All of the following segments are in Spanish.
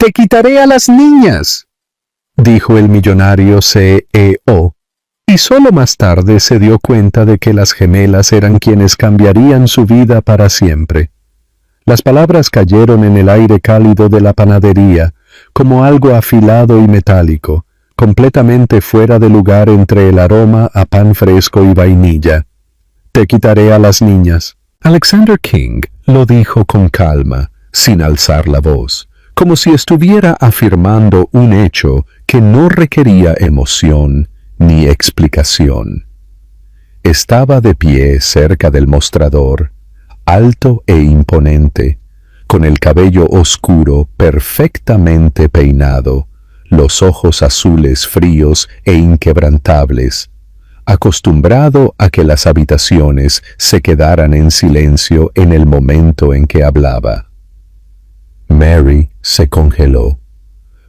«Te quitaré a las niñas», dijo el millonario CEO, y solo más tarde se dio cuenta de que las gemelas eran quienes cambiarían su vida para siempre. Las palabras cayeron en el aire cálido de la panadería, como algo afilado y metálico, completamente fuera de lugar entre el aroma a pan fresco y vainilla. «Te quitaré a las niñas». Alexander King lo dijo con calma, sin alzar la voz, como si estuviera afirmando un hecho que no requería emoción ni explicación. Estaba de pie cerca del mostrador, alto e imponente, con el cabello oscuro perfectamente peinado, los ojos azules fríos e inquebrantables, acostumbrado a que las habitaciones se quedaran en silencio en el momento en que hablaba. Mary se congeló.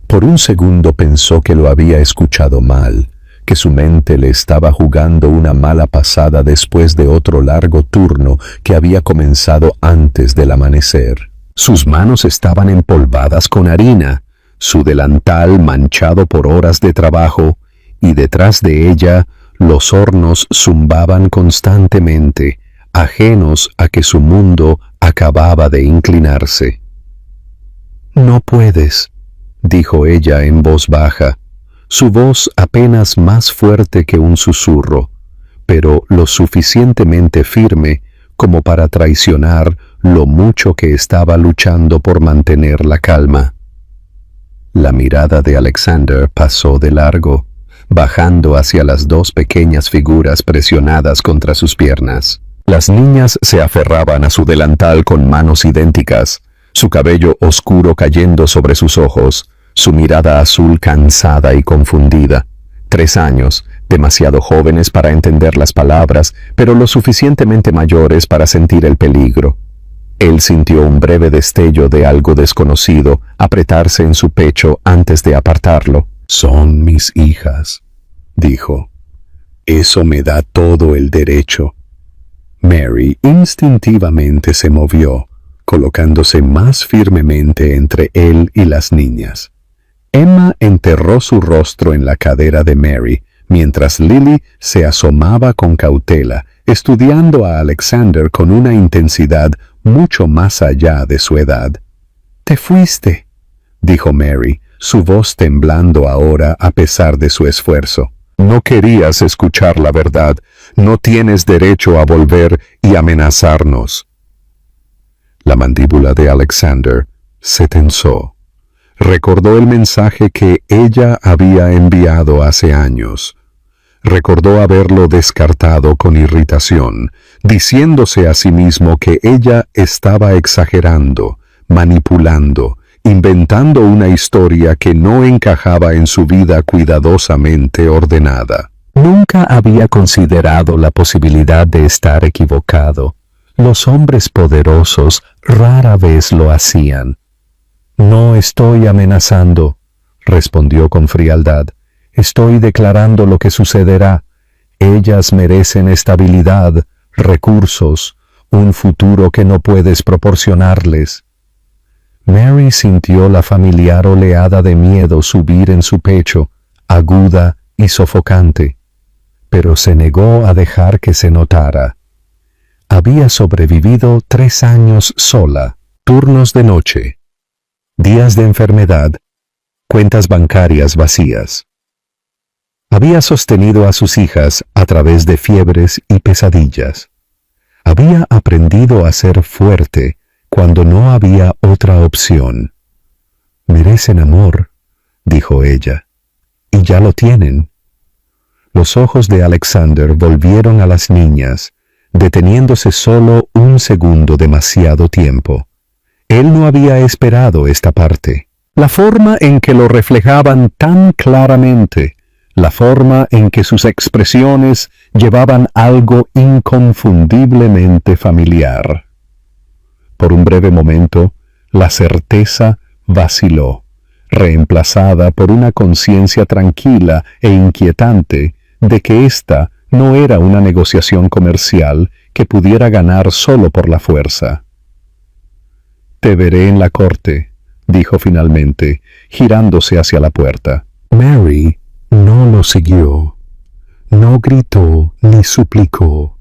Por un segundo pensó que lo había escuchado mal, que su mente le estaba jugando una mala pasada después de otro largo turno que había comenzado antes del amanecer. Sus manos estaban empolvadas con harina, su delantal manchado por horas de trabajo, y detrás de ella los hornos zumbaban constantemente, ajenos a que su mundo acababa de inclinarse. «No puedes», dijo ella en voz baja, su voz apenas más fuerte que un susurro, pero lo suficientemente firme como para traicionar lo mucho que estaba luchando por mantener la calma. La mirada de Alexander pasó de largo, bajando hacia las dos pequeñas figuras presionadas contra sus piernas. Las niñas se aferraban a su delantal con manos idénticas, su cabello oscuro cayendo sobre sus ojos, su mirada azul cansada y confundida. 3 años, demasiado jóvenes para entender las palabras, pero lo suficientemente mayores para sentir el peligro. Él sintió un breve destello de algo desconocido apretarse en su pecho antes de apartarlo. «Son mis hijas», dijo. «Eso me da todo el derecho». Mary instintivamente se movió, colocándose más firmemente entre él y las niñas. Emma enterró su rostro en la cadera de Mary, mientras Lily se asomaba con cautela, estudiando a Alexander con una intensidad mucho más allá de su edad. «Te fuiste», dijo Mary, su voz temblando ahora a pesar de su esfuerzo. «No querías escuchar la verdad. No tienes derecho a volver y amenazarnos». La mandíbula de Alexander se tensó. Recordó el mensaje que ella había enviado hace años. Recordó haberlo descartado con irritación, diciéndose a sí mismo que ella estaba exagerando, manipulando, inventando una historia que no encajaba en su vida cuidadosamente ordenada. Nunca había considerado la posibilidad de estar equivocado. Los hombres poderosos rara vez lo hacían. «No estoy amenazando», respondió con frialdad. «Estoy declarando lo que sucederá. Ellas merecen estabilidad, recursos, un futuro que no puedes proporcionarles». Mary sintió la familiar oleada de miedo subir en su pecho, aguda y sofocante, pero se negó a dejar que se notara. Había sobrevivido 3 años sola, turnos de noche, días de enfermedad, cuentas bancarias vacías. Había sostenido a sus hijas a través de fiebres y pesadillas. Había aprendido a ser fuerte cuando no había otra opción. «Merecen amor», dijo ella, «y ya lo tienen». Los ojos de Alexander volvieron a las niñas, deteniéndose solo un segundo demasiado tiempo. Él no había esperado esta parte. La forma en que lo reflejaban tan claramente, la forma en que sus expresiones llevaban algo inconfundiblemente familiar. Por un breve momento, la certeza vaciló, reemplazada por una conciencia tranquila e inquietante de que esta no era una negociación comercial que pudiera ganar solo por la fuerza. «Te veré en la corte», dijo finalmente, girándose hacia la puerta. Mary no lo siguió. No gritó ni suplicó.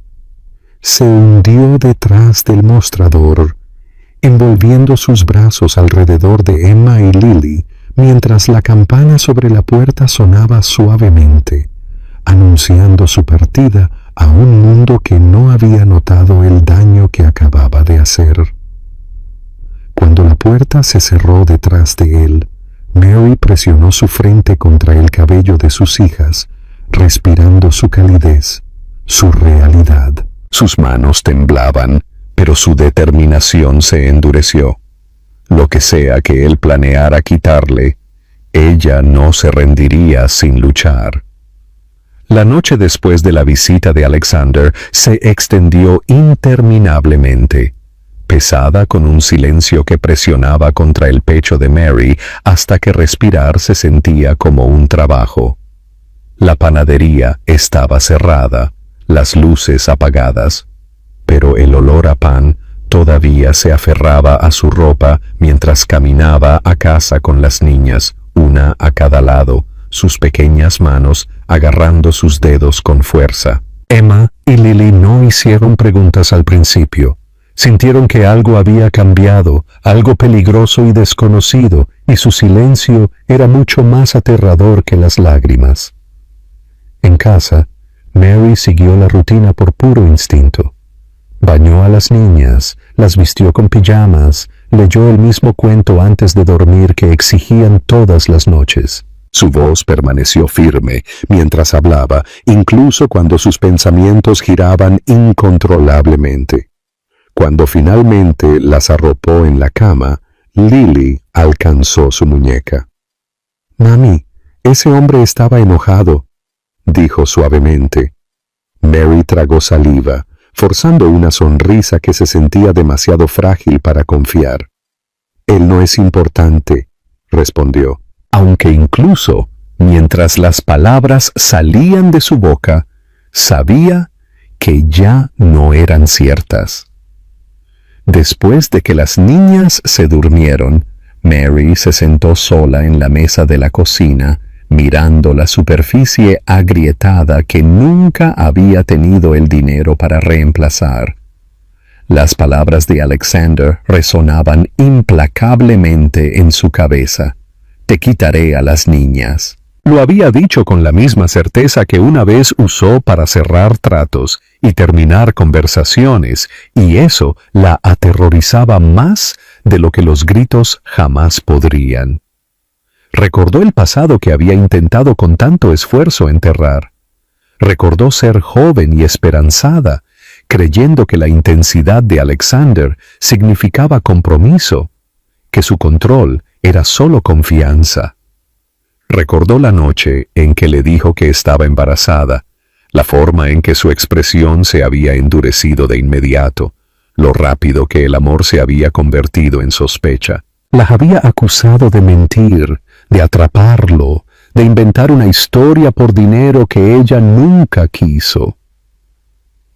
Se hundió detrás del mostrador, envolviendo sus brazos alrededor de Emma y Lily, mientras la campana sobre la puerta sonaba suavemente, anunciando su partida a un mundo que no había notado el daño que acababa de hacer. Cuando la puerta se cerró detrás de él, Mary presionó su frente contra el cabello de sus hijas, respirando su calidez, su realidad. Sus manos temblaban, pero su determinación se endureció. Lo que sea que él planeara quitarle, ella no se rendiría sin luchar. La noche después de la visita de Alexander se extendió interminablemente, pesada con un silencio que presionaba contra el pecho de Mary hasta que respirar se sentía como un trabajo. La panadería estaba cerrada, las luces apagadas, pero el olor a pan todavía se aferraba a su ropa mientras caminaba a casa con las niñas, una a cada lado, sus pequeñas manos agarrando sus dedos con fuerza. Emma y Lily no hicieron preguntas al principio. Sintieron que algo había cambiado, algo peligroso y desconocido, y su silencio era mucho más aterrador que las lágrimas. En casa, Mary siguió la rutina por puro instinto. Bañó a las niñas, las vistió con pijamas, leyó el mismo cuento antes de dormir que exigían todas las noches. Su voz permaneció firme mientras hablaba, incluso cuando sus pensamientos giraban incontrolablemente. Cuando finalmente las arropó en la cama, Lily alcanzó su muñeca. «Mami, ese hombre estaba enojado», dijo suavemente. Mary tragó saliva, forzando una sonrisa que se sentía demasiado frágil para confiar. «Él no es importante», respondió, aunque incluso, mientras las palabras salían de su boca, sabía que ya no eran ciertas. Después de que las niñas se durmieron, Mary se sentó sola en la mesa de la cocina, mirando la superficie agrietada que nunca había tenido el dinero para reemplazar. Las palabras de Alexander resonaban implacablemente en su cabeza. «Te quitaré a las niñas». Lo había dicho con la misma certeza que una vez usó para cerrar tratos y terminar conversaciones, y eso la aterrorizaba más de lo que los gritos jamás podrían. Recordó el pasado que había intentado con tanto esfuerzo enterrar. Recordó ser joven y esperanzada, creyendo que la intensidad de Alexander significaba compromiso, que su control era solo confianza. Recordó la noche en que le dijo que estaba embarazada, la forma en que su expresión se había endurecido de inmediato, lo rápido que el amor se había convertido en sospecha. La había acusado de mentir, de atraparlo, de inventar una historia por dinero que ella nunca quiso.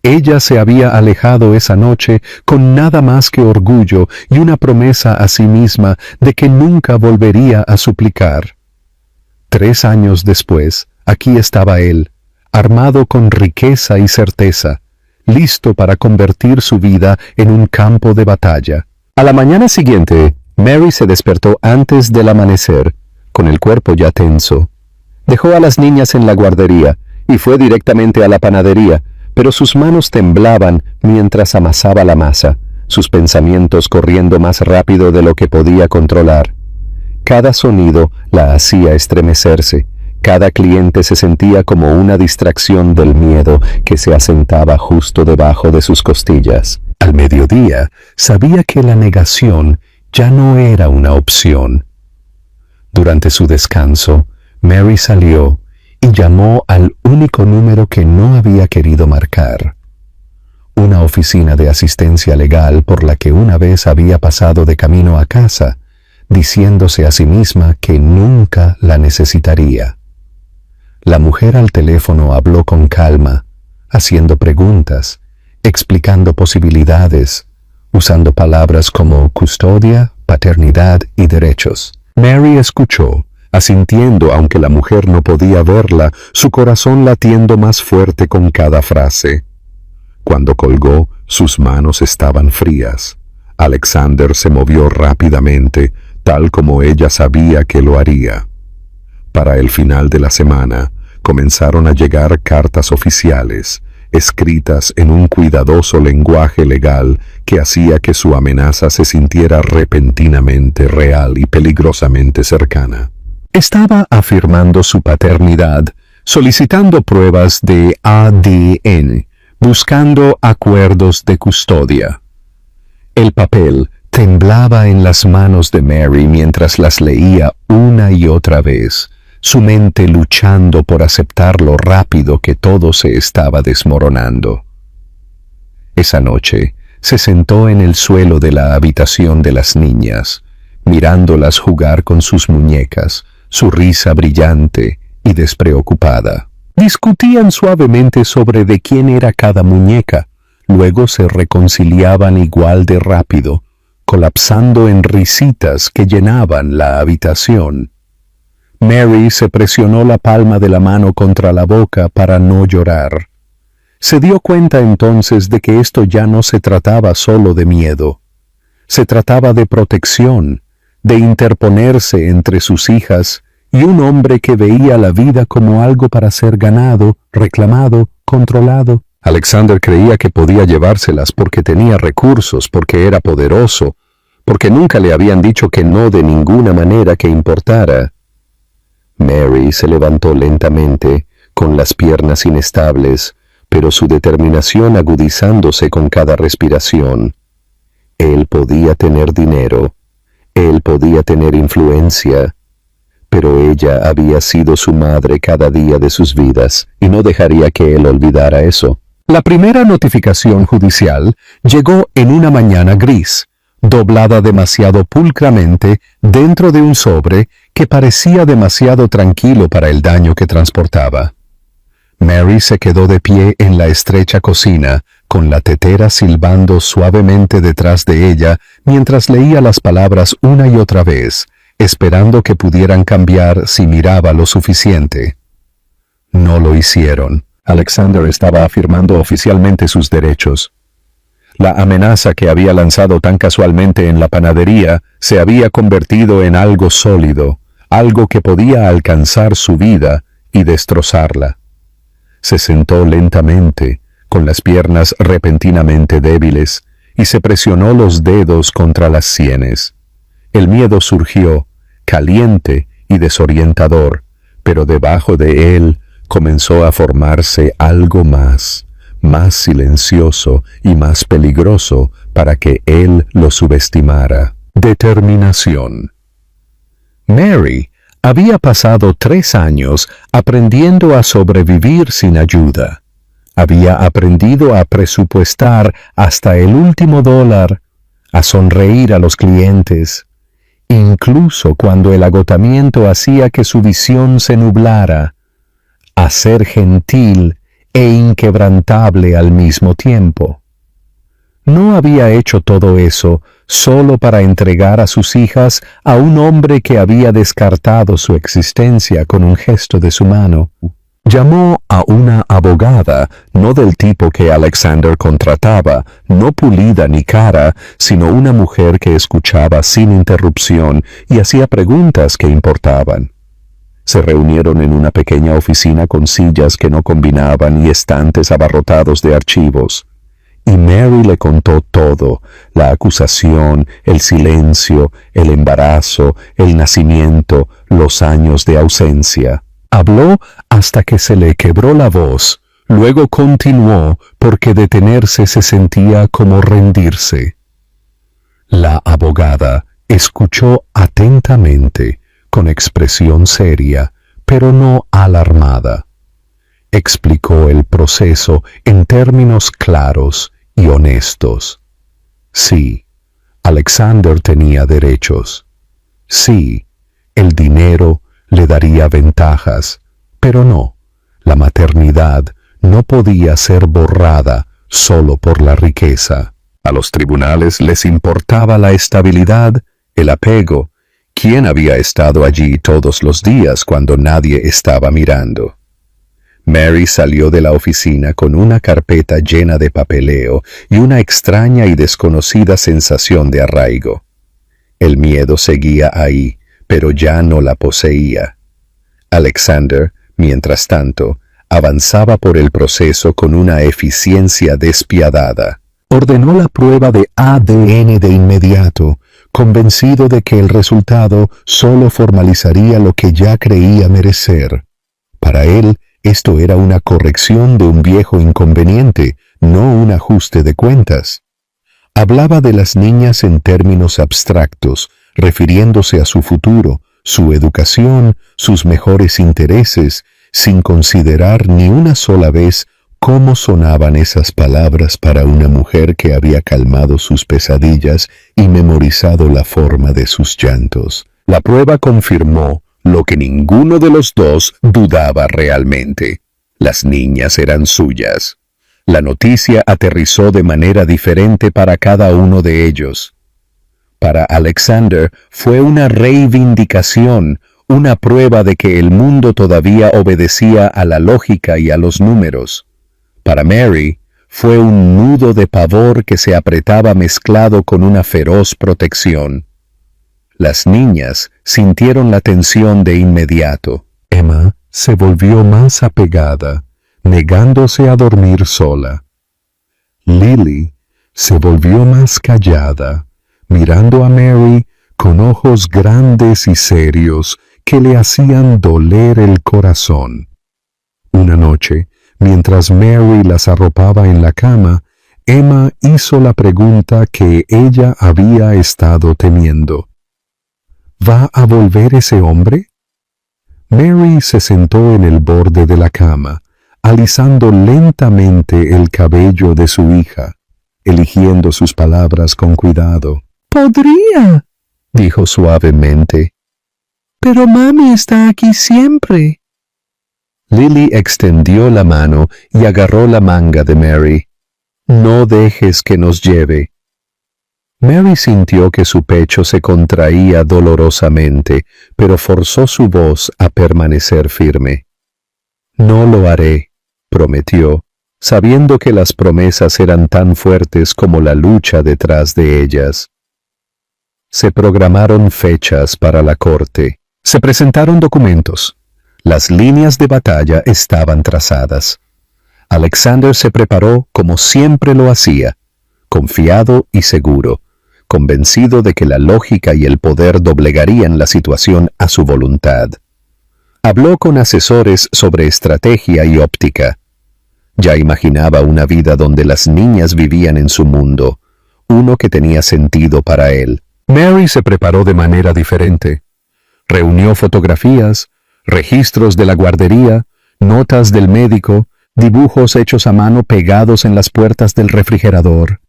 Ella se había alejado esa noche con nada más que orgullo y una promesa a sí misma de que nunca volvería a suplicar. 3 años después, aquí estaba él, armado con riqueza y certeza, listo para convertir su vida en un campo de batalla. A la mañana siguiente, Mary se despertó antes del amanecer, con el cuerpo ya tenso. Dejó a las niñas en la guardería y fue directamente a la panadería, pero sus manos temblaban mientras amasaba la masa, sus pensamientos corriendo más rápido de lo que podía controlar. Cada sonido la hacía estremecerse, cada cliente se sentía como una distracción del miedo que se asentaba justo debajo de sus costillas. Al mediodía, sabía que la negación ya no era una opción. Durante su descanso, Mary salió y llamó al único número que no había querido marcar. Una oficina de asistencia legal por la que una vez había pasado de camino a casa, diciéndose a sí misma que nunca la necesitaría. La mujer al teléfono habló con calma, haciendo preguntas, explicando posibilidades, usando palabras como custodia, paternidad y derechos. Mary escuchó, asintiendo aunque la mujer no podía verla, su corazón latiendo más fuerte con cada frase. Cuando colgó, sus manos estaban frías. Alexander se movió rápidamente, tal como ella sabía que lo haría. Para el final de la semana, comenzaron a llegar cartas oficiales, escritas en un cuidadoso lenguaje legal que hacía que su amenaza se sintiera repentinamente real y peligrosamente cercana. Estaba afirmando su paternidad, solicitando pruebas de ADN, buscando acuerdos de custodia. El papel temblaba en las manos de Mary mientras las leía una y otra vez, su mente luchando por aceptar lo rápido que todo se estaba desmoronando. Esa noche, se sentó en el suelo de la habitación de las niñas, mirándolas jugar con sus muñecas, su risa brillante y despreocupada. Discutían suavemente sobre de quién era cada muñeca, luego se reconciliaban igual de rápido, colapsando en risitas que llenaban la habitación. Mary se presionó la palma de la mano contra la boca para no llorar. Se dio cuenta entonces de que esto ya no se trataba solo de miedo. Se trataba de protección, de interponerse entre sus hijas y un hombre que veía la vida como algo para ser ganado, reclamado, controlado. Alexander creía que podía llevárselas porque tenía recursos, porque era poderoso, porque nunca le habían dicho que no de ninguna manera que importara. Mary se levantó lentamente, con las piernas inestables, pero su determinación agudizándose con cada respiración. Él podía tener dinero, él podía tener influencia, pero ella había sido su madre cada día de sus vidas, y no dejaría que él olvidara eso. La primera notificación judicial llegó en una mañana gris, doblada demasiado pulcramente dentro de un sobre que parecía demasiado tranquilo para el daño que transportaba. Mary se quedó de pie en la estrecha cocina, con la tetera silbando suavemente detrás de ella mientras leía las palabras una y otra vez, esperando que pudieran cambiar si miraba lo suficiente. No lo hicieron. Alexander estaba afirmando oficialmente sus derechos. La amenaza que había lanzado tan casualmente en la panadería se había convertido en algo sólido, algo que podía alcanzar su vida y destrozarla. Se sentó lentamente, con las piernas repentinamente débiles, y se presionó los dedos contra las sienes. El miedo surgió, caliente y desorientador, pero debajo de él comenzó a formarse algo más silencioso y más peligroso para que él lo subestimara. Determinación. Mary había pasado 3 años aprendiendo a sobrevivir sin ayuda. Había aprendido a presupuestar hasta el último dólar, a sonreír a los clientes, incluso cuando el agotamiento hacía que su visión se nublara, a ser gentil e inquebrantable al mismo tiempo. No había hecho todo eso solo para entregar a sus hijas a un hombre que había descartado su existencia con un gesto de su mano. Llamó a una abogada, no del tipo que Alexander contrataba, no pulida ni cara, sino una mujer que escuchaba sin interrupción y hacía preguntas que importaban. Se reunieron en una pequeña oficina con sillas que no combinaban y estantes abarrotados de archivos. Y Mary le contó todo, la acusación, el silencio, el embarazo, el nacimiento, los años de ausencia. Habló hasta que se le quebró la voz, luego continuó porque detenerse se sentía como rendirse. La abogada escuchó atentamente, con expresión seria, pero no alarmada. Explicó el proceso en términos claros y honestos. Sí, Alexander tenía derechos. Sí, el dinero le daría ventajas, pero no, la maternidad no podía ser borrada solo por la riqueza. A los tribunales les importaba la estabilidad El apego. ¿Quién había estado allí todos los días cuando nadie estaba mirando? Mary salió de la oficina con una carpeta llena de papeleo y una extraña y desconocida sensación de arraigo. El miedo seguía ahí, pero ya no la poseía. Alexander, mientras tanto, avanzaba por el proceso con una eficiencia despiadada. Ordenó la prueba de ADN de inmediato, convencido de que el resultado solo formalizaría lo que ya creía merecer. Para él, esto era una corrección de un viejo inconveniente, no un ajuste de cuentas. Hablaba de las niñas en términos abstractos, refiriéndose a su futuro, su educación, sus mejores intereses, sin considerar ni una sola vez cómo sonaban esas palabras para una mujer que había calmado sus pesadillas y memorizado la forma de sus llantos. La prueba confirmó lo que ninguno de los dos dudaba realmente. Las niñas eran suyas. La noticia aterrizó de manera diferente para cada uno de ellos. Para Alexander fue una reivindicación, una prueba de que el mundo todavía obedecía a la lógica y a los números. Para Mary fue un nudo de pavor que se apretaba mezclado con una feroz protección. Las niñas sintieron la tensión de inmediato. Emma se volvió más apegada, negándose a dormir sola. Lily se volvió más callada, mirando a Mary con ojos grandes y serios que le hacían doler el corazón. Una noche, mientras Mary las arropaba en la cama, Emma hizo la pregunta que ella había estado temiendo. ¿Va a volver ese hombre? Mary se sentó en el borde de la cama, alisando lentamente el cabello de su hija, eligiendo sus palabras con cuidado. «Podría», dijo suavemente. «Pero mami está aquí siempre». Lily extendió la mano y agarró la manga de Mary. «No dejes que nos lleve». Mary sintió que su pecho se contraía dolorosamente, pero forzó su voz a permanecer firme. «No lo haré», prometió, sabiendo que las promesas eran tan fuertes como la lucha detrás de ellas. Se programaron fechas para la corte. Se presentaron documentos. Las líneas de batalla estaban trazadas. Alexander se preparó como siempre lo hacía, confiado y seguro, convencido de que la lógica y el poder doblegarían la situación a su voluntad. Habló con asesores sobre estrategia y óptica. Ya imaginaba una vida donde las niñas vivían en su mundo, uno que tenía sentido para él. Mary se preparó de manera diferente. Reunió fotografías, registros de la guardería, notas del médico, dibujos hechos a mano pegados en las puertas del refrigerador.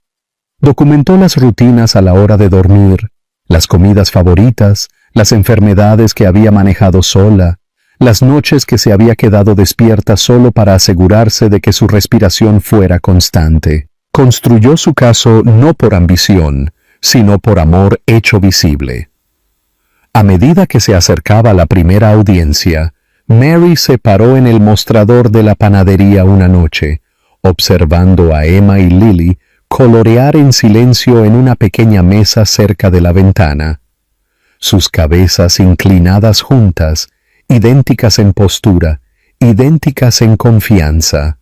Documentó las rutinas a la hora de dormir, las comidas favoritas, las enfermedades que había manejado sola, las noches que se había quedado despierta solo para asegurarse de que su respiración fuera constante. Construyó su caso no por ambición, sino por amor hecho visible. A medida que se acercaba la primera audiencia, Mary se paró en el mostrador de la panadería una noche, observando a Emma y Lily colorear en silencio en una pequeña mesa cerca de la ventana. Sus cabezas inclinadas juntas, idénticas en postura, idénticas en confianza.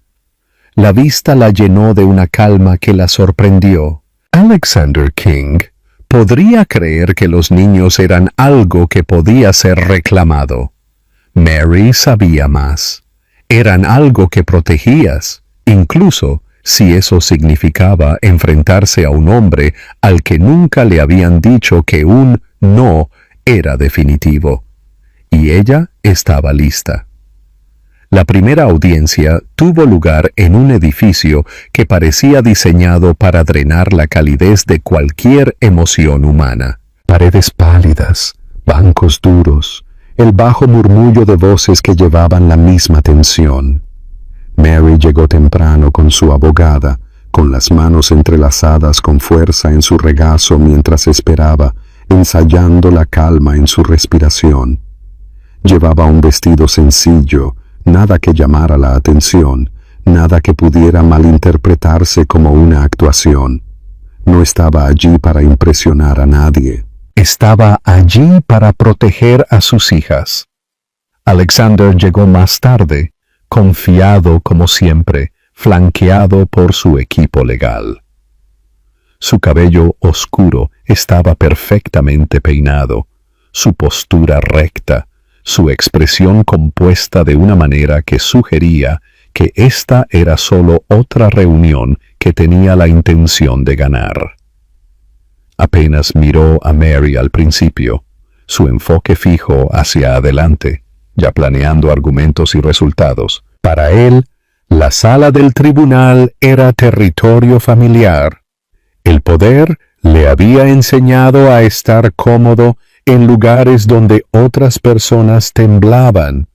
La vista la llenó de una calma que la sorprendió. Alexander King podría creer que los niños eran algo que podía ser reclamado. Mary sabía más. Eran algo que protegías, incluso si eso significaba enfrentarse a un hombre al que nunca le habían dicho que un no era definitivo. Y ella estaba lista. La primera audiencia tuvo lugar en un edificio que parecía diseñado para drenar la calidez de cualquier emoción humana. Paredes pálidas, bancos duros, el bajo murmullo de voces que llevaban la misma tensión. Mary llegó temprano con su abogada, con las manos entrelazadas con fuerza en su regazo mientras esperaba ensayando la calma en su respiración. Llevaba un vestido sencillo, nada que llamara la atención, nada que pudiera malinterpretarse como una actuación. No estaba allí para impresionar a nadie. Estaba allí para proteger a sus hijas. Alexander llegó más tarde, confiado como siempre, flanqueado por su equipo legal. Su cabello oscuro estaba perfectamente peinado, su postura recta, su expresión compuesta de una manera que sugería que esta era solo otra reunión que tenía la intención de ganar. Apenas miró a Mary al principio, su enfoque fijo hacia adelante, ya planeando argumentos y resultados. Para él, la sala del tribunal era territorio familiar. El poder le había enseñado a estar cómodo en lugares donde otras personas temblaban.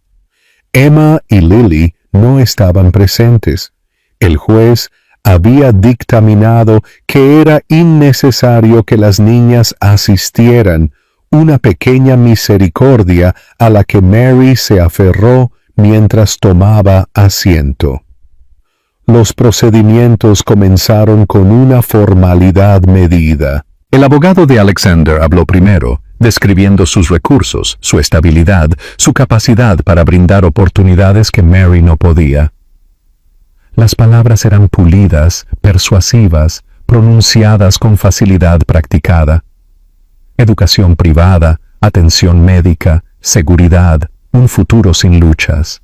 Emma y Lily no estaban presentes. El juez había dictaminado que era innecesario que las niñas asistieran, una pequeña misericordia a la que Mary se aferró mientras tomaba asiento. Los procedimientos comenzaron con una formalidad medida. El abogado de Alexander habló primero, describiendo sus recursos, su estabilidad, su capacidad para brindar oportunidades que Mary no podía. Las palabras eran pulidas, persuasivas, pronunciadas con facilidad practicada. Educación privada, atención médica, seguridad, un futuro sin luchas.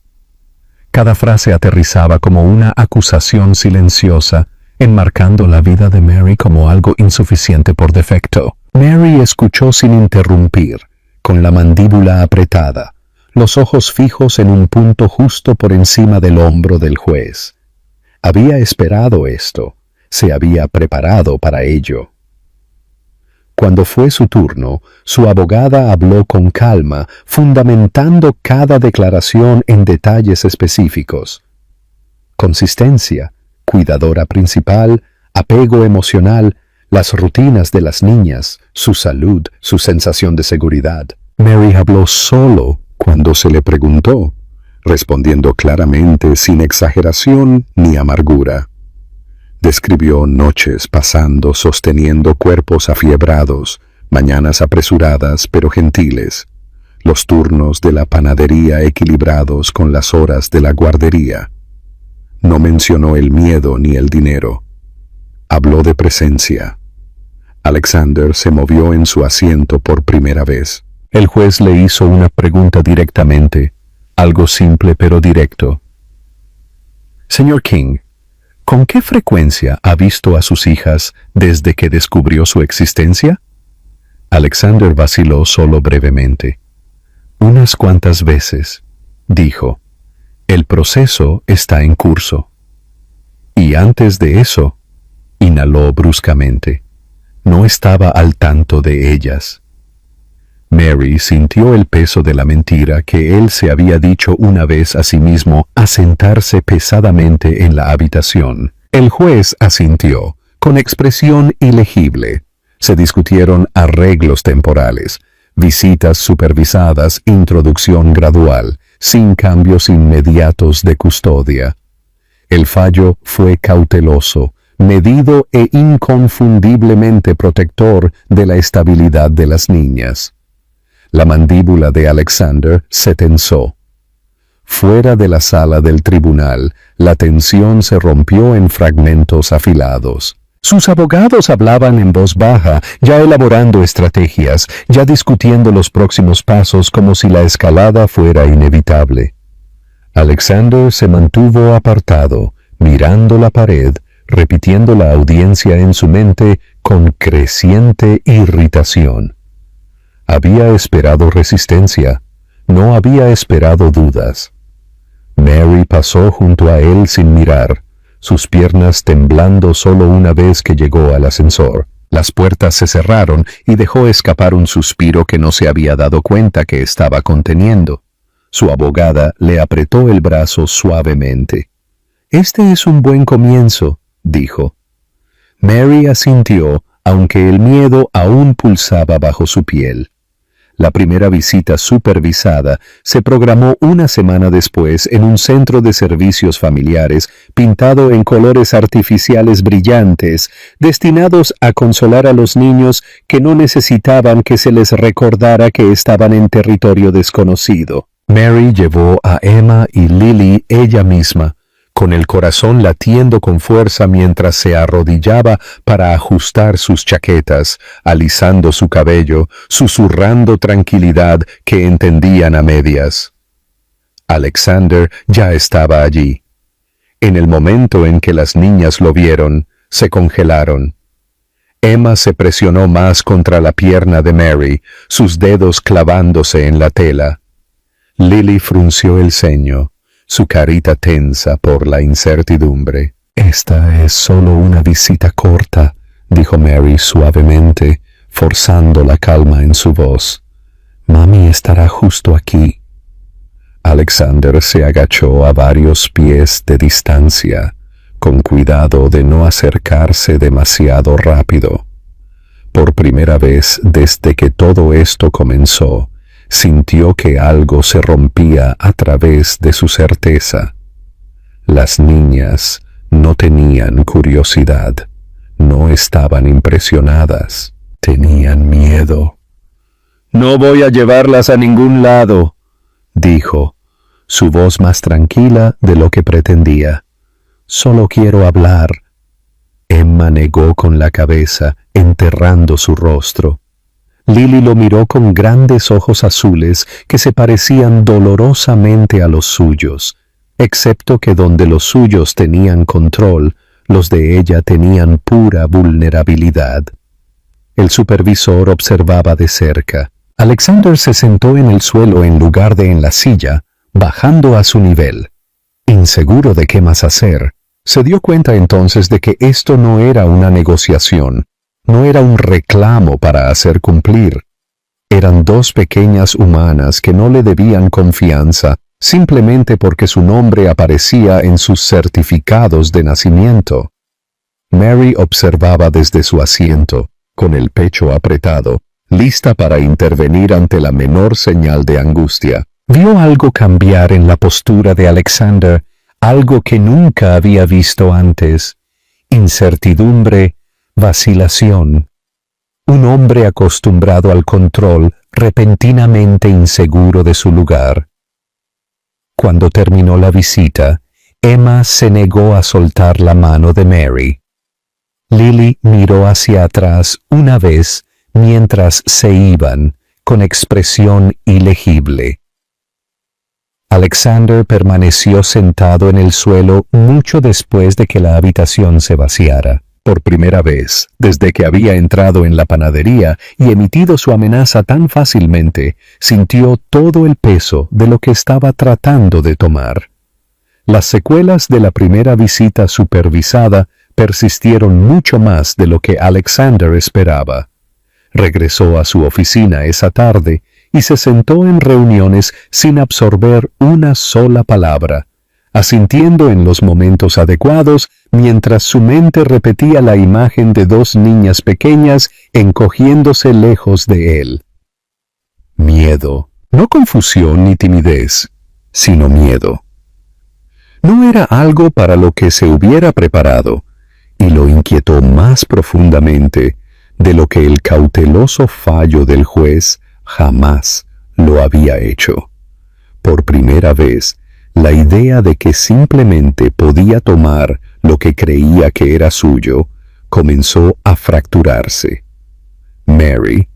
Cada frase aterrizaba como una acusación silenciosa, enmarcando la vida de Mary como algo insuficiente por defecto. Mary escuchó sin interrumpir, con la mandíbula apretada, los ojos fijos en un punto justo por encima del hombro del juez. Había esperado esto, se había preparado para ello. Cuando fue su turno, su abogada habló con calma, fundamentando cada declaración en detalles específicos. Consistencia, cuidadora principal, apego emocional, las rutinas de las niñas, su salud, su sensación de seguridad. Mary habló solo cuando se le preguntó, respondiendo claramente sin exageración ni amargura. Describió noches pasando sosteniendo cuerpos afiebrados, mañanas apresuradas pero gentiles, los turnos de la panadería equilibrados con las horas de la guardería. No mencionó el miedo ni el dinero. Habló de presencia. Alexander se movió en su asiento por primera vez. El juez le hizo una pregunta directamente, algo simple pero directo. Señor King, ¿con qué frecuencia ha visto a sus hijas desde que descubrió su existencia? Alexander vaciló solo brevemente. Unas cuantas veces, dijo. El proceso está en curso. Y antes de eso, inhaló bruscamente. No estaba al tanto de ellas. Mary sintió el peso de la mentira que él se había dicho una vez a sí mismo asentarse pesadamente en la habitación. El juez asintió, con expresión ilegible. Se discutieron arreglos temporales, visitas supervisadas, introducción gradual, sin cambios inmediatos de custodia. El fallo fue cauteloso, medido e inconfundiblemente protector de la estabilidad de las niñas. La mandíbula de Alexander se tensó. Fuera de la sala del tribunal, la tensión se rompió en fragmentos afilados. Sus abogados hablaban en voz baja, ya elaborando estrategias, ya discutiendo los próximos pasos como si la escalada fuera inevitable. Alexander se mantuvo apartado, mirando la pared, repitiendo la audiencia en su mente con creciente irritación. Había esperado resistencia, no había esperado dudas. Mary pasó junto a él sin mirar, sus piernas temblando solo una vez que llegó al ascensor. Las puertas se cerraron y dejó escapar un suspiro que no se había dado cuenta que estaba conteniendo. Su abogada le apretó el brazo suavemente. «Este es un buen comienzo», dijo. Mary asintió, aunque el miedo aún pulsaba bajo su piel. La primera visita supervisada se programó una semana después en un centro de servicios familiares pintado en colores artificiales brillantes, destinados a consolar a los niños que no necesitaban que se les recordara que estaban en territorio desconocido. Mary llevó a Emma y Lily ella misma, con el corazón latiendo con fuerza mientras se arrodillaba para ajustar sus chaquetas, alisando su cabello, susurrando tranquilidad que entendían a medias. Alexander ya estaba allí. En el momento en que las niñas lo vieron, se congelaron. Emma se presionó más contra la pierna de Mary, sus dedos clavándose en la tela. Lily frunció el ceño, su carita tensa por la incertidumbre. «Esta es solo una visita corta», dijo Mary suavemente, forzando la calma en su voz. «Mami estará justo aquí». Alexander se agachó a varios pies de distancia, con cuidado de no acercarse demasiado rápido. Por primera vez desde que todo esto comenzó, sintió que algo se rompía a través de su certeza. Las niñas no tenían curiosidad, no estaban impresionadas, tenían miedo. «No voy a llevarlas a ningún lado», dijo, su voz más tranquila de lo que pretendía. «Solo quiero hablar». Emma negó con la cabeza, enterrando su rostro. Lily lo miró con grandes ojos azules que se parecían dolorosamente a los suyos, excepto que donde los suyos tenían control, los de ella tenían pura vulnerabilidad. El supervisor observaba de cerca. Alexander se sentó en el suelo en lugar de en la silla, bajando a su nivel. Inseguro de qué más hacer, se dio cuenta entonces de que esto no era una negociación, no era un reclamo para hacer cumplir. Eran dos pequeñas humanas que no le debían confianza simplemente porque su nombre aparecía en sus certificados de nacimiento. Mary observaba desde su asiento, con el pecho apretado, lista para intervenir ante la menor señal de angustia. Vio algo cambiar en la postura de Alexander, algo que nunca había visto antes: incertidumbre, vacilación. Un hombre acostumbrado al control, repentinamente inseguro de su lugar. Cuando terminó la visita, Emma se negó a soltar la mano de Mary. Lily miró hacia atrás una vez mientras se iban, con expresión ilegible. Alexander permaneció sentado en el suelo mucho después de que la habitación se vaciara. Por primera vez, desde que había entrado en la panadería y emitido su amenaza tan fácilmente, sintió todo el peso de lo que estaba tratando de tomar. Las secuelas de la primera visita supervisada persistieron mucho más de lo que Alexander esperaba. Regresó a su oficina esa tarde y se sentó en reuniones sin absorber una sola palabra, asintiendo en los momentos adecuados mientras su mente repetía la imagen de dos niñas pequeñas encogiéndose lejos de él. Miedo, no confusión ni timidez, sino miedo. No era algo para lo que se hubiera preparado, y lo inquietó más profundamente de lo que el cauteloso fallo del juez jamás lo había hecho. Por primera vez, la idea de que simplemente podía tomar lo que creía que era suyo comenzó a fracturarse. Mary,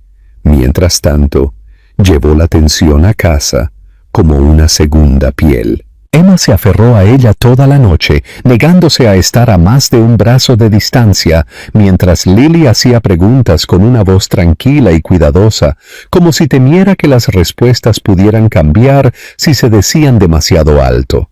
mientras tanto, llevó la tensión a casa como una segunda piel. Emma se aferró a ella toda la noche, negándose a estar a más de un brazo de distancia, mientras Lily hacía preguntas con una voz tranquila y cuidadosa, como si temiera que las respuestas pudieran cambiar si se decían demasiado alto.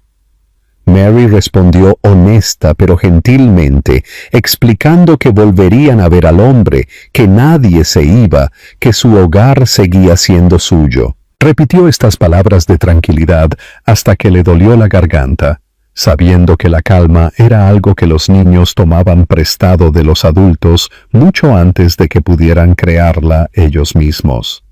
Mary respondió honesta pero gentilmente, explicando que volverían a ver al hombre, que nadie se iba, que su hogar seguía siendo suyo. Repitió estas palabras de tranquilidad hasta que le dolió la garganta. sabiendo que la calma era algo que los niños tomaban prestado de los adultos mucho antes de que pudieran crearla ellos mismos.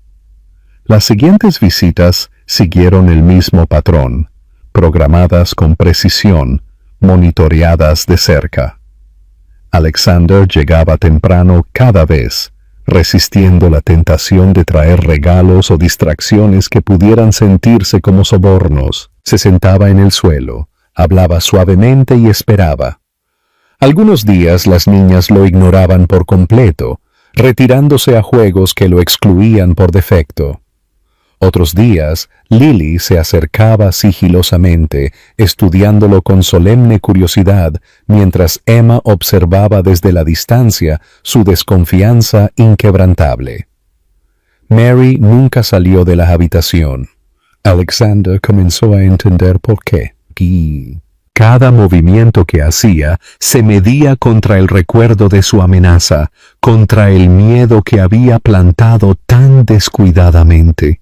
Las siguientes visitas siguieron el mismo patrón, programadas con precisión, monitoreadas de cerca. Alexander llegaba temprano cada vez, resistiendo la tentación de traer regalos o distracciones que pudieran sentirse como sobornos. Se sentaba en el suelo, hablaba suavemente y esperaba. Algunos días las niñas lo ignoraban por completo, retirándose a juegos que lo excluían por defecto. Otros días, Lily se acercaba sigilosamente, estudiándolo con solemne curiosidad, mientras Emma observaba desde la distancia su desconfianza inquebrantable. Mary nunca salió de la habitación. Alexander comenzó a entender por qué. Cada movimiento que hacía se medía contra el recuerdo de su amenaza, contra el miedo que había plantado tan descuidadamente.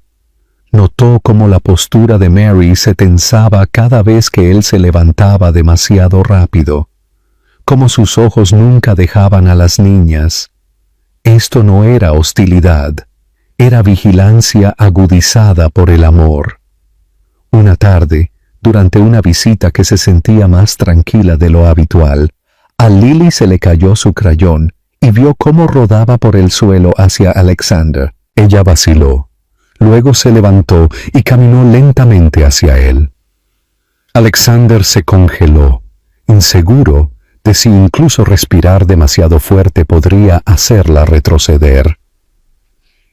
Notó cómo la postura de Mary se tensaba cada vez que él se levantaba demasiado rápido, cómo sus ojos nunca dejaban a las niñas. Esto no era hostilidad, era vigilancia agudizada por el amor. Una tarde, durante una visita que se sentía más tranquila de lo habitual, a Lily se le cayó su crayón y vio cómo rodaba por el suelo hacia Alexander. Ella vaciló. Luego se levantó y caminó lentamente hacia él. Alexander se congeló, inseguro de si incluso respirar demasiado fuerte podría hacerla retroceder.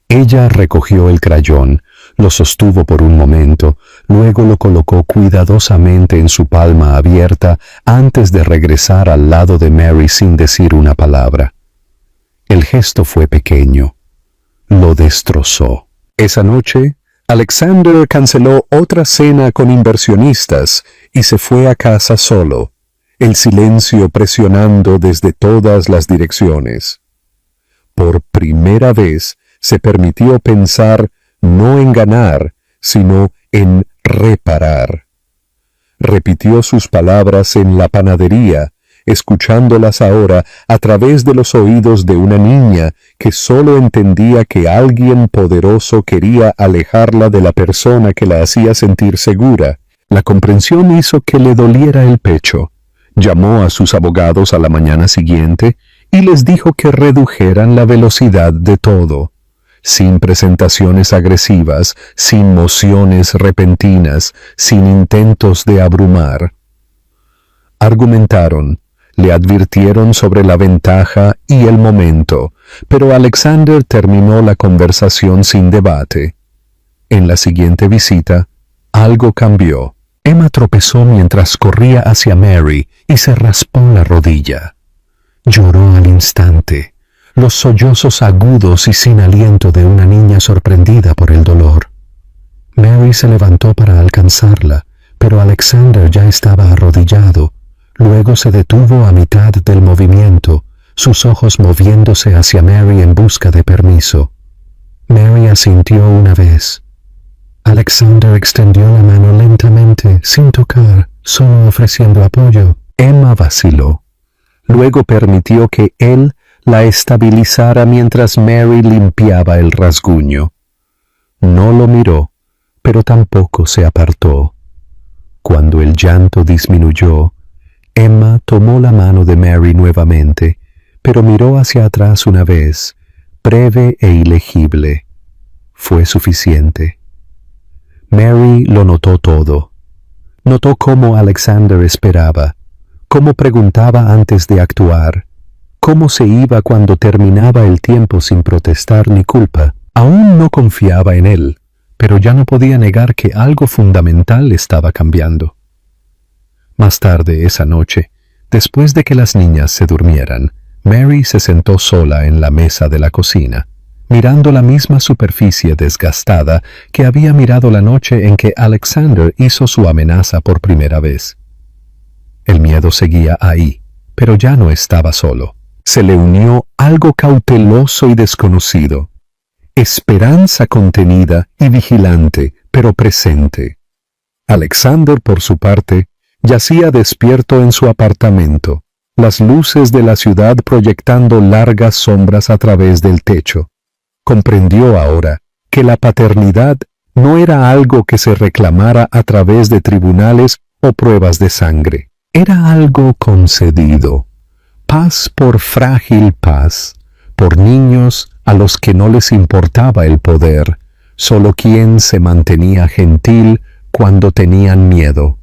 Ella recogió el crayón, lo sostuvo por un momento, luego lo colocó cuidadosamente en su palma abierta antes de regresar al lado de Mary sin decir una palabra. El gesto fue pequeño. Lo destrozó. Esa noche, Alexander canceló otra cena con inversionistas y se fue a casa solo, el silencio presionando desde todas las direcciones. Por primera vez se permitió pensar no en ganar, sino en reparar. Repitió sus palabras en la panadería, escuchándolas ahora a través de los oídos de una niña que solo entendía que alguien poderoso quería alejarla de la persona que la hacía sentir segura. La comprensión hizo que le doliera el pecho. Llamó a sus abogados a la mañana siguiente y les dijo que redujeran la velocidad de todo, sin presentaciones agresivas, sin mociones repentinas, sin intentos de abrumar. Argumentaron, le advirtieron sobre la ventaja y el momento, pero Alexander terminó la conversación sin debate. En la siguiente visita, algo cambió. Emma tropezó mientras corría hacia Mary y se raspó la rodilla. Lloró al instante, los sollozos agudos y sin aliento de una niña sorprendida por el dolor. Mary se levantó para alcanzarla, pero Alexander ya estaba arrodillado. Luego se detuvo a mitad del movimiento, sus ojos moviéndose hacia Mary en busca de permiso. Mary asintió una vez. Alexander extendió la mano lentamente, sin tocar, solo ofreciendo apoyo. Emma vaciló. Luego permitió que él la estabilizara mientras Mary limpiaba el rasguño. No lo miró, pero tampoco se apartó. Cuando el llanto disminuyó, Emma tomó la mano de Mary nuevamente, pero miró hacia atrás una vez, breve e ilegible. Fue suficiente. Mary lo notó todo. Notó cómo Alexander esperaba, cómo preguntaba antes de actuar, cómo se iba cuando terminaba el tiempo sin protestar ni culpa. Aún no confiaba en él, pero ya no podía negar que algo fundamental estaba cambiando. Más tarde esa noche, después de que las niñas se durmieran, Mary se sentó sola en la mesa de la cocina, mirando la misma superficie desgastada que había mirado la noche en que Alexander hizo su amenaza por primera vez. El miedo seguía ahí, pero ya no estaba solo. Se le unió algo cauteloso y desconocido, esperanza contenida y vigilante, pero presente. Alexander, por su parte, Yacía despierto en su apartamento, las luces de la ciudad proyectando largas sombras a través del techo. Comprendió ahora que la paternidad no era algo que se reclamara a través de tribunales o pruebas de sangre. Era algo concedido. Paz por frágil paz, por niños a los que no les importaba el poder, solo quien se mantenía gentil cuando tenían miedo.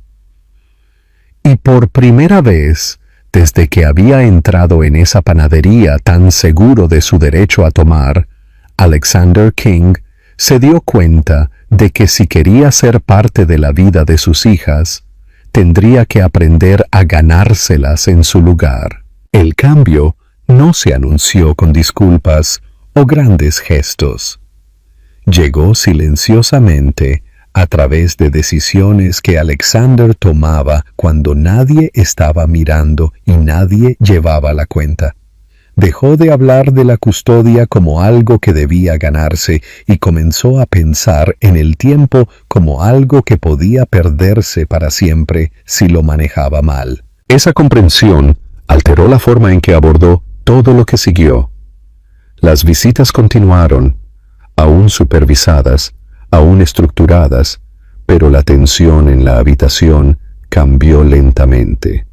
Y por primera vez, desde que había entrado en esa panadería tan seguro de su derecho a tomar, Alexander King se dio cuenta de que si quería ser parte de la vida de sus hijas, tendría que aprender a ganárselas en su lugar. El cambio no se anunció con disculpas o grandes gestos. Llegó silenciosamente a través de decisiones que Alexander tomaba cuando nadie estaba mirando y nadie llevaba la cuenta. Dejó de hablar de la custodia como algo que debía ganarse y comenzó a pensar en el tiempo como algo que podía perderse para siempre si lo manejaba mal. Esa comprensión alteró la forma en que abordó todo lo que siguió. Las visitas continuaron, aún supervisadas, aún estructuradas, pero la tensión en la habitación cambió lentamente.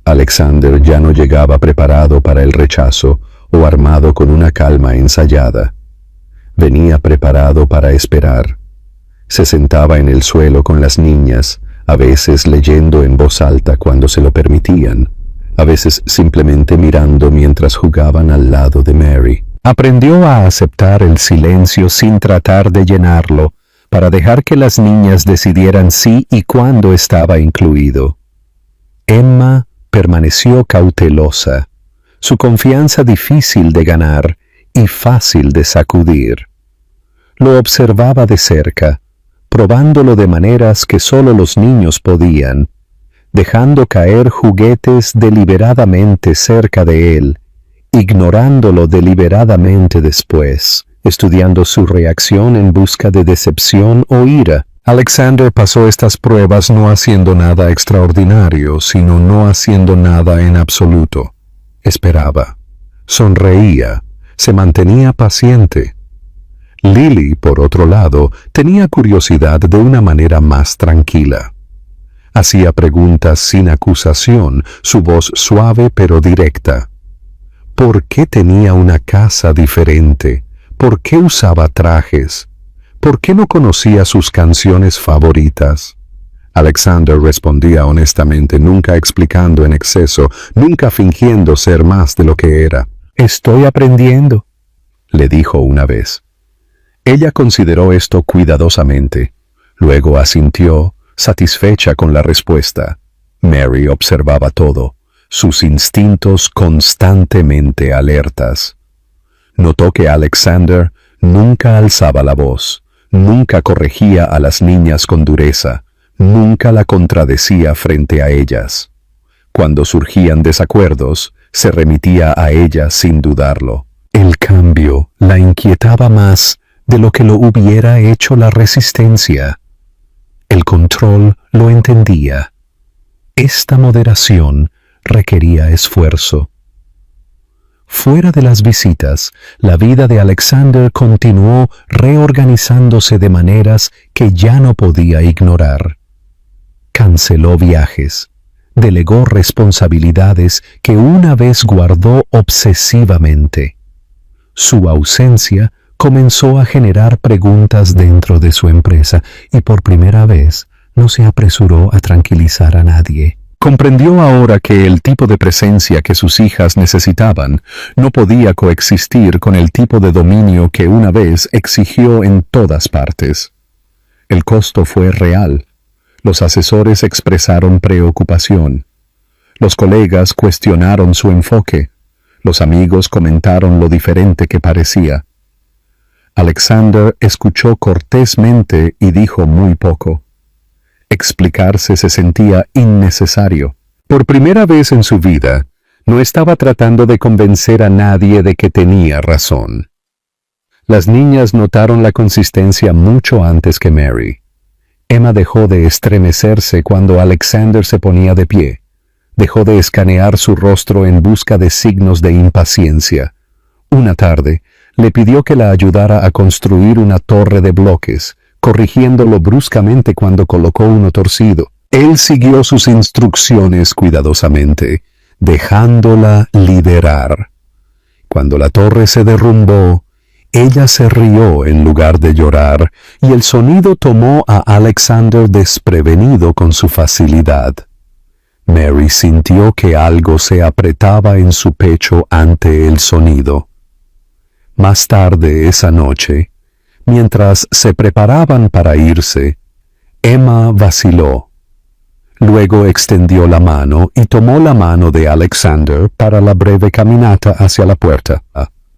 Alexander ya no llegaba preparado para el rechazo o armado con una calma ensayada. Venía preparado para esperar. Se sentaba en el suelo con las niñas, a veces leyendo en voz alta cuando se lo permitían, a veces simplemente mirando mientras jugaban al lado de Mary. Aprendió a aceptar el silencio sin tratar de llenarlo, para dejar que las niñas decidieran si y cuándo estaba incluido. Emma permaneció cautelosa, su confianza difícil de ganar y fácil de sacudir. Lo observaba de cerca, probándolo de maneras que solo los niños podían, dejando caer juguetes deliberadamente cerca de él, ignorándolo deliberadamente después, estudiando su reacción en busca de decepción o ira. Alexander pasó estas pruebas no haciendo nada extraordinario, sino no haciendo nada en absoluto. Esperaba, sonreía, se mantenía paciente. Lily, por otro lado, tenía curiosidad de una manera más tranquila. Hacía preguntas sin acusación, su voz suave pero directa. ¿Por qué tenía una casa diferente? ¿Por qué usaba trajes? ¿Por qué no conocía sus canciones favoritas? Alexander respondía honestamente, nunca explicando en exceso, nunca fingiendo ser más de lo que era. «Estoy aprendiendo», le dijo una vez. Ella consideró esto cuidadosamente. Luego asintió, satisfecha con la respuesta. Mary observaba todo, sus instintos constantemente alertas. Notó que Alexander nunca alzaba la voz, nunca corregía a las niñas con dureza, nunca la contradecía frente a ellas. Cuando surgían desacuerdos, se remitía a ellas sin dudarlo. El cambio la inquietaba más de lo que lo hubiera hecho la resistencia. El control lo entendía. Esta moderación requería esfuerzo. Fuera de las visitas, la vida de Alexander continuó reorganizándose de maneras que ya no podía ignorar. Canceló viajes, delegó responsabilidades que una vez guardó obsesivamente. Su ausencia comenzó a generar preguntas dentro de su empresa y por primera vez no se apresuró a tranquilizar a nadie. Comprendió ahora que el tipo de presencia que sus hijas necesitaban no podía coexistir con el tipo de dominio que una vez exigió en todas partes. El costo fue real. Los asesores expresaron preocupación. Los colegas cuestionaron su enfoque. Los amigos comentaron lo diferente que parecía. Alexander escuchó cortésmente y dijo muy poco. Explicarse se sentía innecesario. Por primera vez en su vida, no estaba tratando de convencer a nadie de que tenía razón. Las niñas notaron la consistencia mucho antes que Mary. Emma dejó de estremecerse cuando Alexander se ponía de pie. Dejó de escanear su rostro en busca de signos de impaciencia. Una tarde, le pidió que la ayudara a construir una torre de bloques, corrigiéndolo bruscamente cuando colocó uno torcido. Él siguió sus instrucciones cuidadosamente, dejándola liderar. Cuando la torre se derrumbó, ella se rió en lugar de llorar, y el sonido tomó a Alexander desprevenido con su facilidad. Mary sintió que algo se apretaba en su pecho ante el sonido. Más tarde esa noche, mientras se preparaban para irse, Emma vaciló. Luego extendió la mano y tomó la mano de Alexander para la breve caminata hacia la puerta.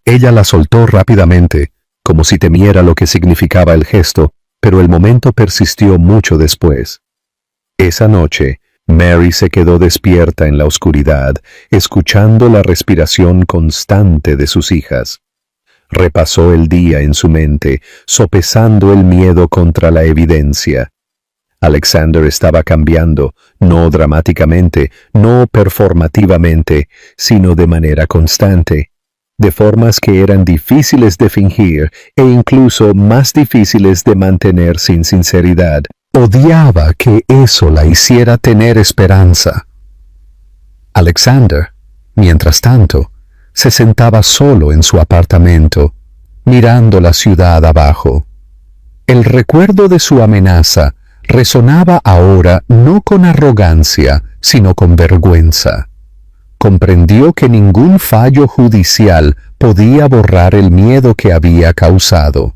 Ella la soltó rápidamente, como si temiera lo que significaba el gesto, pero el momento persistió mucho después. Esa noche, Mary se quedó despierta en la oscuridad, escuchando la respiración constante de sus hijas. Repasó el día en su mente, sopesando el miedo contra la evidencia. Alexander estaba cambiando, no dramáticamente, no performativamente, sino de manera constante, de formas que eran difíciles de fingir e incluso más difíciles de mantener sin sinceridad. Odiaba que eso la hiciera tener esperanza. Alexander, mientras tanto, se sentaba solo en su apartamento, mirando la ciudad abajo. El recuerdo de su amenaza resonaba ahora no con arrogancia, sino con vergüenza. Comprendió que ningún fallo judicial podía borrar el miedo que había causado,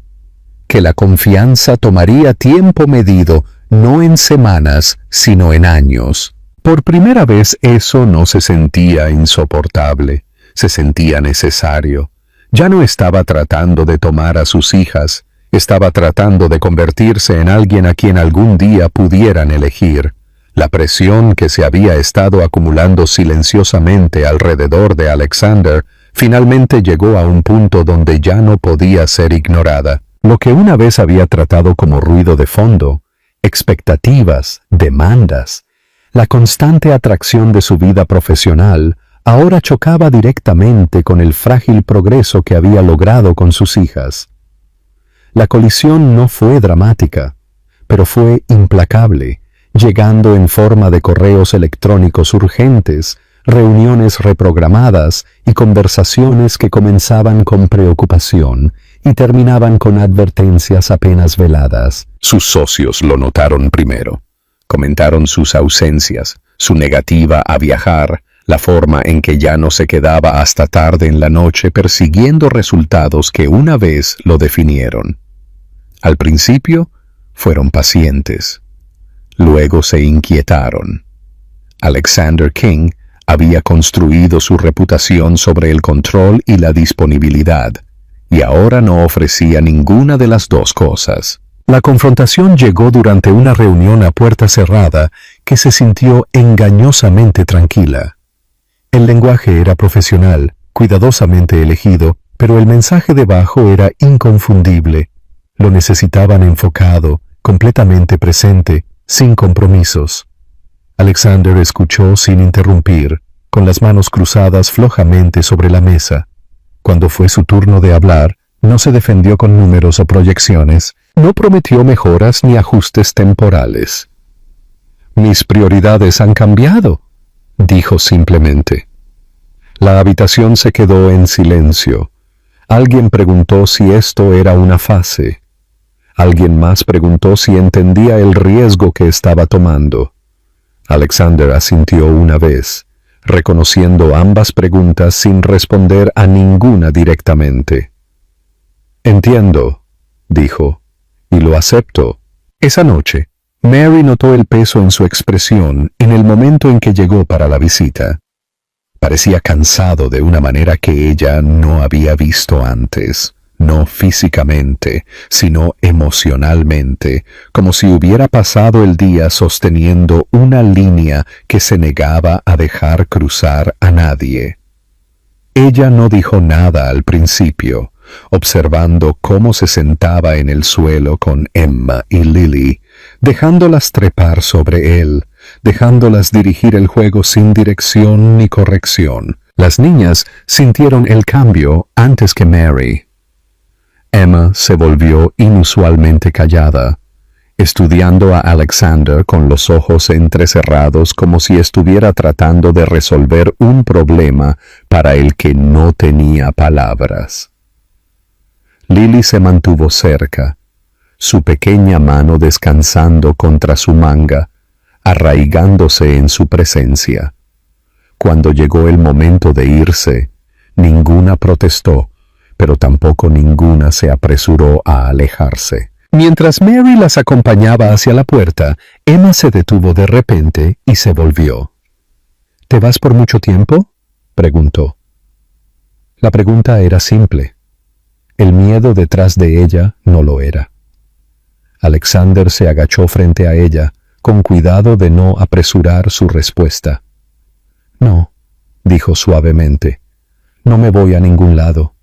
que la confianza tomaría tiempo medido, no en semanas, sino en años. Por primera vez eso no se sentía insoportable, se sentía necesario. Ya no estaba tratando de tomar a sus hijas, estaba tratando de convertirse en alguien a quien algún día pudieran elegir. La presión que se había estado acumulando silenciosamente alrededor de Alexander finalmente llegó a un punto donde ya no podía ser ignorada. Lo que una vez había tratado como ruido de fondo, expectativas, demandas, la constante atracción de su vida profesional, ahora chocaba directamente con el frágil progreso que había logrado con sus hijas. La colisión no fue dramática, pero fue implacable, llegando en forma de correos electrónicos urgentes, reuniones reprogramadas y conversaciones que comenzaban con preocupación y terminaban con advertencias apenas veladas. Sus socios lo notaron primero. Comentaron sus ausencias, su negativa a viajar, la forma en que ya no se quedaba hasta tarde en la noche persiguiendo resultados que una vez lo definieron. Al principio, fueron pacientes. Luego se inquietaron. Alexander King había construido su reputación sobre el control y la disponibilidad, y ahora no ofrecía ninguna de las dos cosas. La confrontación llegó durante una reunión a puerta cerrada que se sintió engañosamente tranquila. El lenguaje era profesional, cuidadosamente elegido, pero el mensaje debajo era inconfundible. Lo necesitaban enfocado, completamente presente, sin compromisos. Alexander escuchó sin interrumpir, con las manos cruzadas flojamente sobre la mesa. Cuando fue su turno de hablar, no se defendió con números o proyecciones, no prometió mejoras ni ajustes temporales. «Mis prioridades han cambiado», dijo simplemente. La habitación se quedó en silencio. Alguien preguntó si esto era una fase. Alguien más preguntó si entendía el riesgo que estaba tomando. Alexander asintió una vez, reconociendo ambas preguntas sin responder a ninguna directamente. «Entiendo», dijo, «y lo acepto». Esa noche, Mary notó el peso en su expresión en el momento en que llegó para la visita. Parecía cansado de una manera que ella no había visto antes. No físicamente, sino emocionalmente, como si hubiera pasado el día sosteniendo una línea que se negaba a dejar cruzar a nadie. Ella no dijo nada al principio, observando cómo se sentaba en el suelo con Emma y Lily, dejándolas trepar sobre él, dejándolas dirigir el juego sin dirección ni corrección. Las niñas sintieron el cambio antes que Mary. Emma se volvió inusualmente callada, estudiando a Alexander con los ojos entrecerrados como si estuviera tratando de resolver un problema para el que no tenía palabras. Lily se mantuvo cerca, su pequeña mano descansando contra su manga, arraigándose en su presencia. Cuando llegó el momento de irse, ninguna protestó, pero tampoco ninguna se apresuró a alejarse. Mientras Mary las acompañaba hacia la puerta, Emma se detuvo de repente y se volvió. ¿Te vas por mucho tiempo?, preguntó. La pregunta era simple. El miedo detrás de ella no lo era. Alexander se agachó frente a ella, con cuidado de no apresurar su respuesta. No, dijo suavemente, no me voy a ningún lado.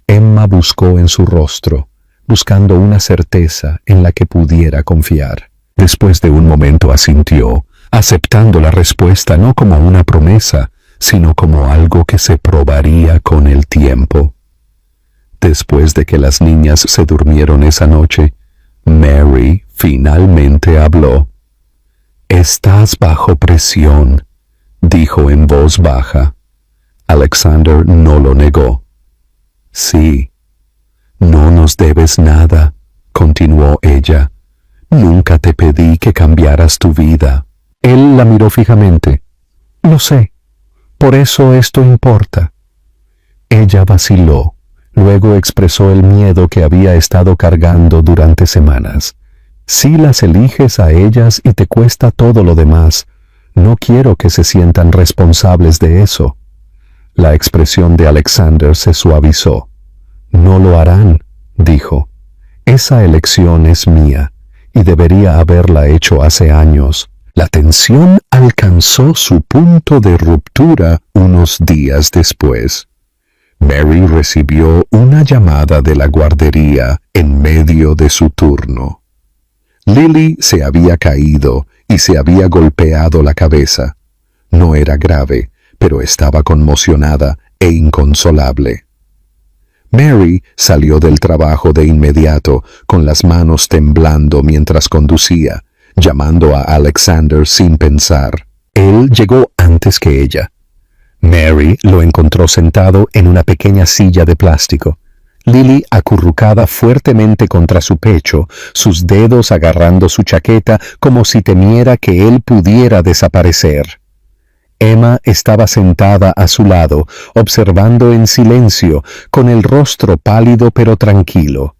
Emma buscó en su rostro, buscando una certeza en la que pudiera confiar. Después de un momento asintió, aceptando la respuesta no como una promesa, sino como algo que se probaría con el tiempo. Después de que las niñas se durmieron esa noche, Mary finalmente habló. «Estás bajo presión», dijo en voz baja. Alexander no lo negó. «Sí. No nos debes nada», continuó ella. «Nunca te pedí que cambiaras tu vida». Él la miró fijamente. «Lo sé. Por eso esto importa». Ella vaciló. Luego expresó el miedo que había estado cargando durante semanas. Si las eliges a ellas y te cuesta todo lo demás, no quiero que se sientan responsables de eso. La expresión de Alexander se suavizó. No lo harán, dijo. Esa elección es mía, y debería haberla hecho hace años. La tensión alcanzó su punto de ruptura unos días después. Mary recibió una llamada de la guardería en medio de su turno. Lily se había caído y se había golpeado la cabeza. No era grave, pero estaba conmocionada e inconsolable. Mary salió del trabajo de inmediato, con las manos temblando mientras conducía, llamando a Alexander sin pensar. Él llegó antes que ella. Mary lo encontró sentado en una pequeña silla de plástico. Lily acurrucada fuertemente contra su pecho, sus dedos agarrando su chaqueta como si temiera que él pudiera desaparecer. Emma estaba sentada a su lado, observando en silencio, con el rostro pálido pero tranquilo.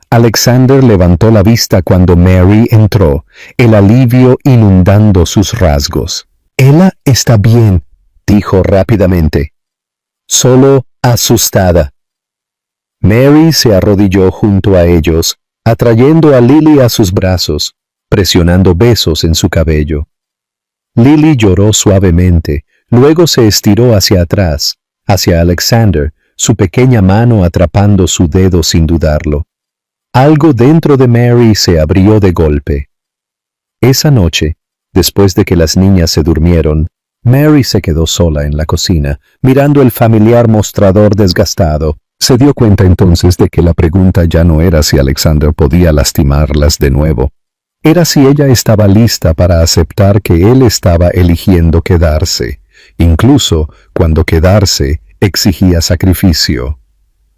Alexander levantó la vista cuando Mary entró, el alivio inundando sus rasgos. «Ella está bien», dijo rápidamente. «Solo asustada». Mary se arrodilló junto a ellos, atrayendo a Lily a sus brazos, presionando besos en su cabello. Lily lloró suavemente, luego se estiró hacia atrás, hacia Alexander, su pequeña mano atrapando su dedo sin dudarlo. Algo dentro de Mary se abrió de golpe. Esa noche, después de que las niñas se durmieron, Mary se quedó sola en la cocina, mirando el familiar mostrador desgastado. Se dio cuenta entonces de que la pregunta ya no era si Alexander podía lastimarlas de nuevo. Era si ella estaba lista para aceptar que él estaba eligiendo quedarse, incluso cuando quedarse exigía sacrificio.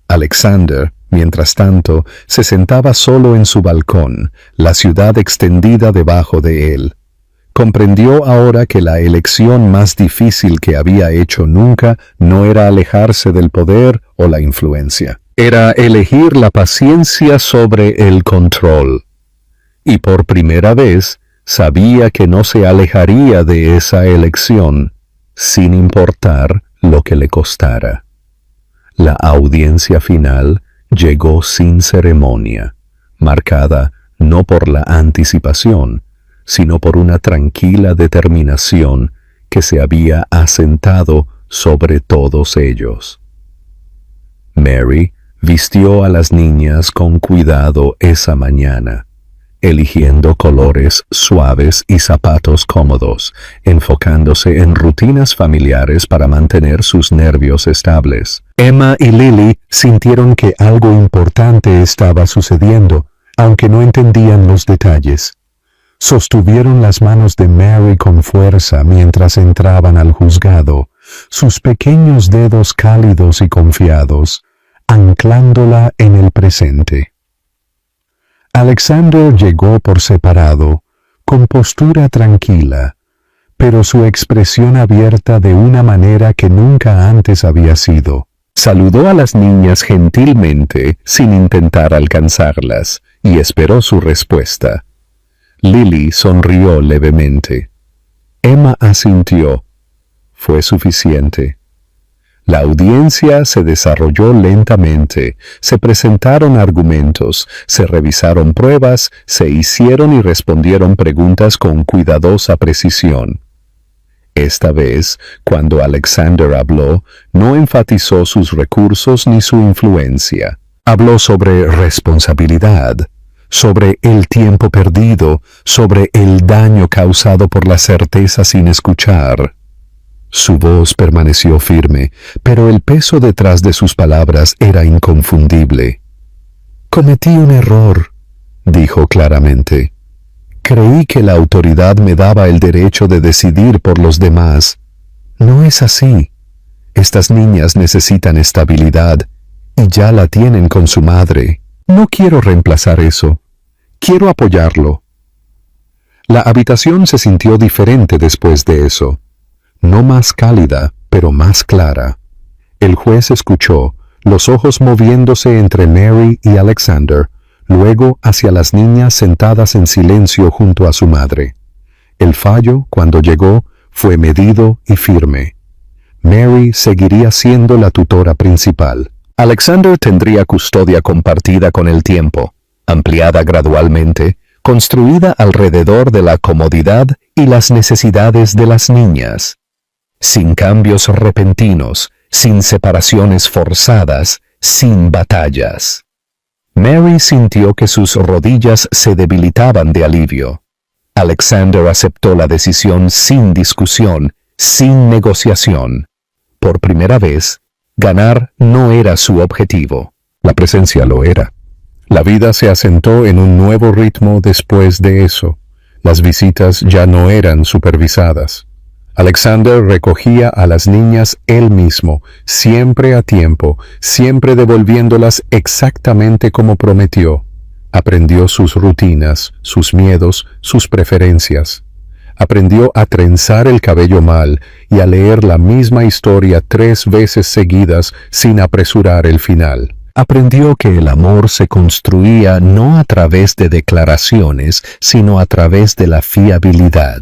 Alexander, mientras tanto, se sentaba solo en su balcón, la ciudad extendida debajo de él. Comprendió ahora que la elección más difícil que había hecho nunca no era alejarse del poder o la influencia. Era elegir la paciencia sobre el control. Y por primera vez sabía que no se alejaría de esa elección, sin importar lo que le costara. La audiencia final llegó sin ceremonia, marcada no por la anticipación, sino por una tranquila determinación que se había asentado sobre todos ellos. Mary vistió a las niñas con cuidado esa mañana. eligiendo colores suaves y zapatos cómodos, enfocándose en rutinas familiares para mantener sus nervios estables. Emma y Lily sintieron que algo importante estaba sucediendo, aunque no entendían los detalles. Sostuvieron las manos de Mary con fuerza mientras entraban al juzgado, sus pequeños dedos cálidos y confiados, anclándola en el presente. Alexander llegó por separado, con postura tranquila, pero su expresión abierta de una manera que nunca antes había sido. Saludó a las niñas gentilmente, sin intentar alcanzarlas, y esperó su respuesta. Lily sonrió levemente. Emma asintió. Fue suficiente. La audiencia se desarrolló lentamente, se presentaron argumentos, se revisaron pruebas, se hicieron y respondieron preguntas con cuidadosa precisión. Esta vez, cuando Alexander habló, no enfatizó sus recursos ni su influencia. Habló sobre responsabilidad, sobre el tiempo perdido, sobre el daño causado por la certeza sin escuchar. Su voz permaneció firme, pero el peso detrás de sus palabras era inconfundible. «Cometí un error», dijo claramente. «Creí que la autoridad me daba el derecho de decidir por los demás. No es así. Estas niñas necesitan estabilidad, y ya la tienen con su madre. No quiero reemplazar eso. Quiero apoyarlo». La habitación se sintió diferente después de eso. No más cálida, pero más clara. El juez escuchó, los ojos moviéndose entre Mary y Alexander, luego hacia las niñas sentadas en silencio junto a su madre. El fallo, cuando llegó, fue medido y firme. Mary seguiría siendo la tutora principal. Alexander tendría custodia compartida con el tiempo, ampliada gradualmente, construida alrededor de la comodidad y las necesidades de las niñas. Sin cambios repentinos, sin separaciones forzadas, sin batallas. Mary sintió que sus rodillas se debilitaban de alivio. Alexander aceptó la decisión sin discusión, sin negociación. Por primera vez, ganar no era su objetivo. La presencia lo era. La vida se asentó en un nuevo ritmo después de eso. Las visitas ya no eran supervisadas. Alexander recogía a las niñas él mismo, siempre a tiempo, siempre devolviéndolas exactamente como prometió. Aprendió sus rutinas, sus miedos, sus preferencias. Aprendió a trenzar el cabello mal y a leer la misma historia 3 veces seguidas sin apresurar el final. Aprendió que el amor se construía no a través de declaraciones, sino a través de la fiabilidad.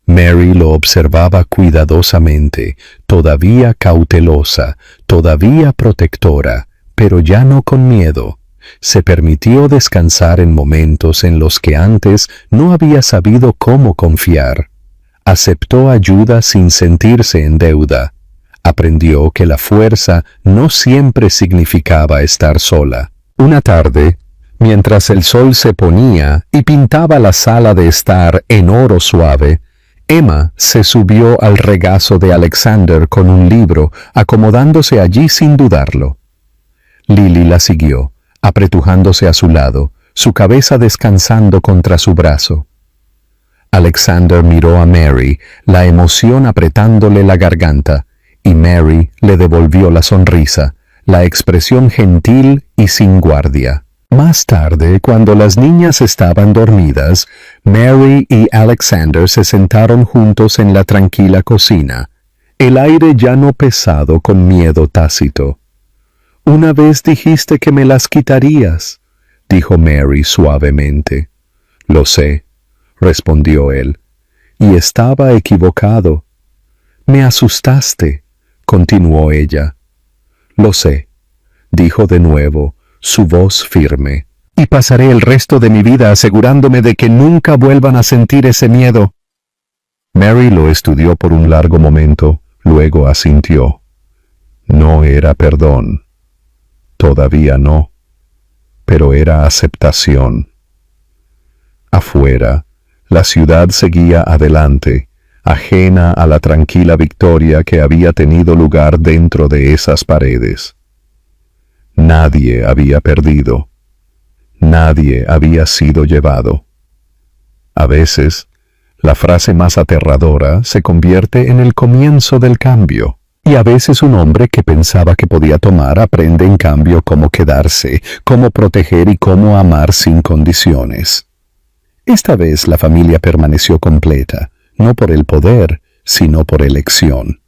Mary lo observaba cuidadosamente, todavía cautelosa, todavía protectora, pero ya no con miedo. Se permitió descansar en momentos en los que antes no había sabido cómo confiar. Aceptó ayuda sin sentirse en deuda. Aprendió que la fuerza no siempre significaba estar sola. Una tarde, mientras el sol se ponía y pintaba la sala de estar en oro suave, Emma se subió al regazo de Alexander con un libro, acomodándose allí sin dudarlo. Lily la siguió, apretujándose a su lado, su cabeza descansando contra su brazo. Alexander miró a Mary, la emoción apretándole la garganta, y Mary le devolvió la sonrisa, la expresión gentil y sin guardia. Más tarde, cuando las niñas estaban dormidas, Mary y Alexander se sentaron juntos en la tranquila cocina, el aire ya no pesado con miedo tácito. «Una vez dijiste que me las quitarías», dijo Mary suavemente. «Lo sé», respondió él, «y estaba equivocado». «Me asustaste», continuó ella. «Lo sé», dijo de nuevo, su voz firme. «Y pasaré el resto de mi vida asegurándome de que nunca vuelvan a sentir ese miedo». Mary lo estudió por un largo momento, luego asintió. No era perdón. Todavía no. Pero era aceptación. Afuera, la ciudad seguía adelante, ajena a la tranquila victoria que había tenido lugar dentro de esas paredes. Nadie había perdido. Nadie había sido llevado. A veces, la frase más aterradora se convierte en el comienzo del cambio. Y a veces un hombre que pensaba que podía tomar aprende en cambio cómo quedarse, cómo proteger y cómo amar sin condiciones. Esta vez la familia permaneció completa, no por el poder, sino por elección.